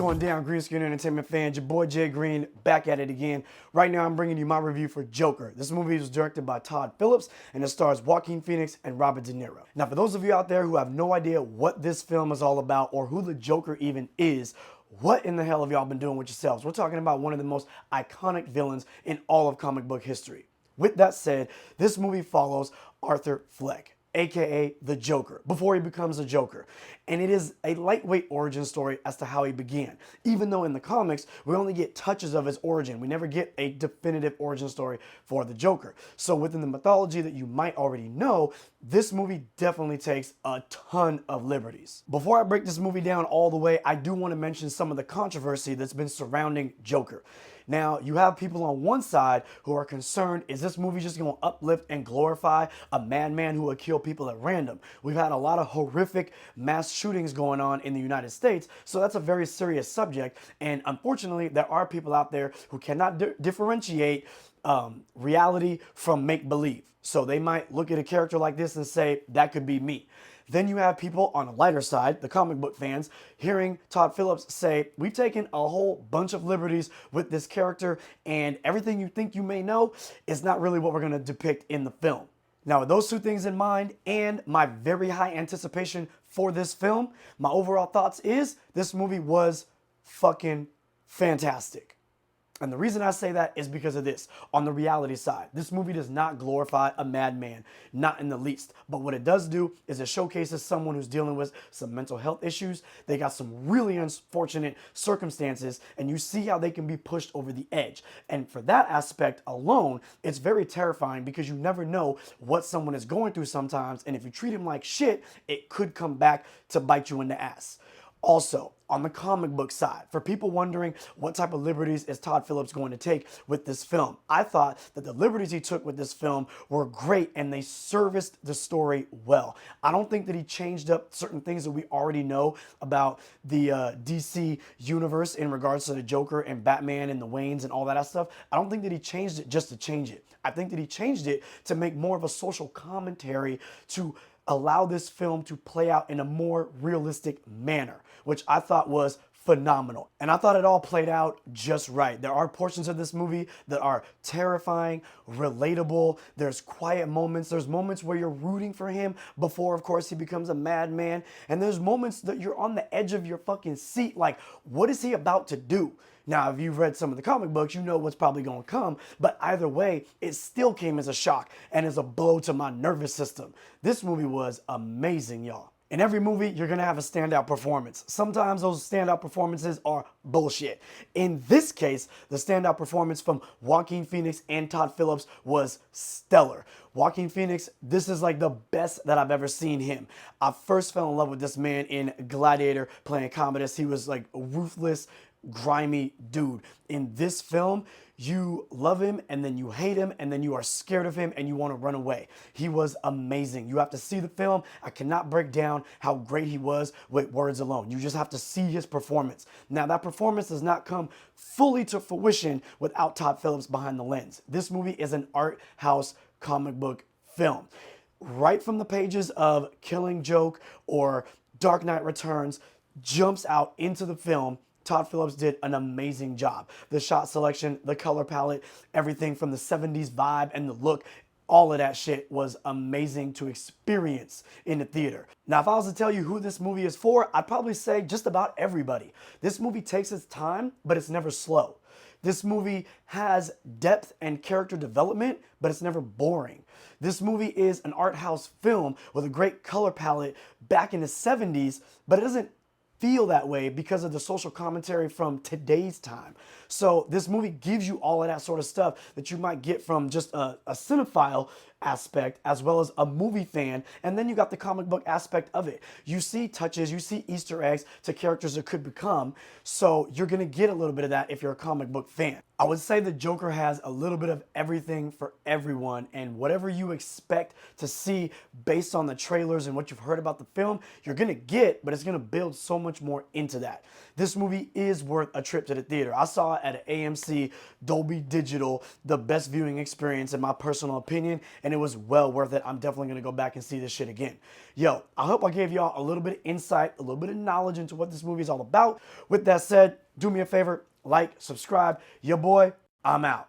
going down, Green Screen Entertainment fans? Your boy Jay Green back at it again. Right now I'm bringing you my review for Joker. This movie was directed by Todd Phillips and it stars Joaquin Phoenix and Robert De Niro. Now for those of you out there who have no idea what this film is all about or who the Joker even is, what in the hell have y'all been doing with yourselves? We're talking about one of the most iconic villains in all of comic book history. With that said, this movie follows Arthur Fleck, aka the Joker, before he becomes a Joker. And it is a lightweight origin story as to how he began. Even though in the comics, we only get touches of his origin. We never get a definitive origin story for the Joker. So within the mythology that you might already know, this movie definitely takes a ton of liberties. Before I break this movie down all the way, I do want to mention some of the controversy that's been surrounding Joker. Now, you have people on one side who are concerned, is this movie just going to uplift and glorify a madman who would kill people at random? We've had a lot of horrific mass shootings going on in the United States, so that's a very serious subject. And unfortunately, there are people out there who cannot differentiate reality from make-believe. So they might look at a character like this and say, that could be me. Then you have people on the lighter side, the comic book fans, hearing Todd Phillips say, we've taken a whole bunch of liberties with this character and everything you think you may know is not really what we're going to depict in the film. Now, with those two things in mind and my very high anticipation for this film, my overall thoughts is this movie was fucking fantastic. And the reason I say that is because of this. On the reality side, this movie does not glorify a madman, not in the least. But what it does do is it showcases someone who's dealing with some mental health issues. They got some really unfortunate circumstances, and you see how they can be pushed over the edge. And for that aspect alone, it's very terrifying because you never know what someone is going through sometimes. And if you treat him like shit, it could come back to bite you in the ass. Also, on the comic book side, for people wondering what type of liberties is Todd Phillips going to take with this film, I thought that the liberties he took with this film were great and they serviced the story well. I don't think that he changed up certain things that we already know about the DC universe in regards to the Joker and Batman and the Waynes and all that stuff. I don't think that he changed it just to change it. I think that he changed it to make more of a social commentary to allow this film to play out in a more realistic manner, which I thought was phenomenal. And I thought it all played out just right. There are portions of this movie that are terrifying, relatable. There's quiet moments. There's moments where you're rooting for him before, of course, he becomes a madman. And there's moments that you're on the edge of your fucking seat, like, what is he about to do? Now, if you've read some of the comic books, you know what's probably going to come, but either way, it still came as a shock and as a blow to my nervous system. This movie was amazing, y'all. In every movie, you're going to have a standout performance. Sometimes those standout performances are bullshit. In this case, the standout performance from Joaquin Phoenix and Todd Phillips was stellar. Joaquin Phoenix, this is like the best that I've ever seen him. I first fell in love with this man in Gladiator playing Commodus. He was like a ruthless, grimy dude. In this film, you love him and then you hate him and then you are scared of him and you want to run away. He was amazing. You have to see the film. I cannot break down how great he was with words alone. You just have to see his performance. Now, that performance does not come fully to fruition without Todd Phillips behind the lens. This movie is an art house comic book film. Right from the pages of Killing Joke or Dark Knight Returns jumps out into the film, Todd Phillips did an amazing job. The shot selection, the color palette, everything from the 70s vibe and the look, all of that shit was amazing to experience in the theater. Now, if I was to tell you who this movie is for, I'd probably say just about everybody. This movie takes its time, but it's never slow. This movie has depth and character development, but it's never boring. This movie is an art house film with a great color palette back in the 70s, but it doesn't feel that way because of the social commentary from today's time. So this movie gives you all of that sort of stuff that you might get from just a cinephile aspect as well as a movie fan, and then you got the comic book aspect of it. You see touches, you see Easter eggs to characters that could become, so you're gonna get a little bit of that if you're a comic book fan. I would say the Joker has a little bit of everything for everyone, and whatever you expect to see based on the trailers and what you've heard about the film, you're gonna get, but it's gonna build so much more into that. This movie is worth a trip to the theater. I saw it at an AMC Dolby Digital, the best viewing experience in my personal opinion, and and it was well worth it. I'm definitely gonna go back and see this shit again. Yo, I hope I gave y'all a little bit of insight, a little bit of knowledge into what this movie is all about. With that said, do me a favor, like, subscribe. Your boy, I'm out.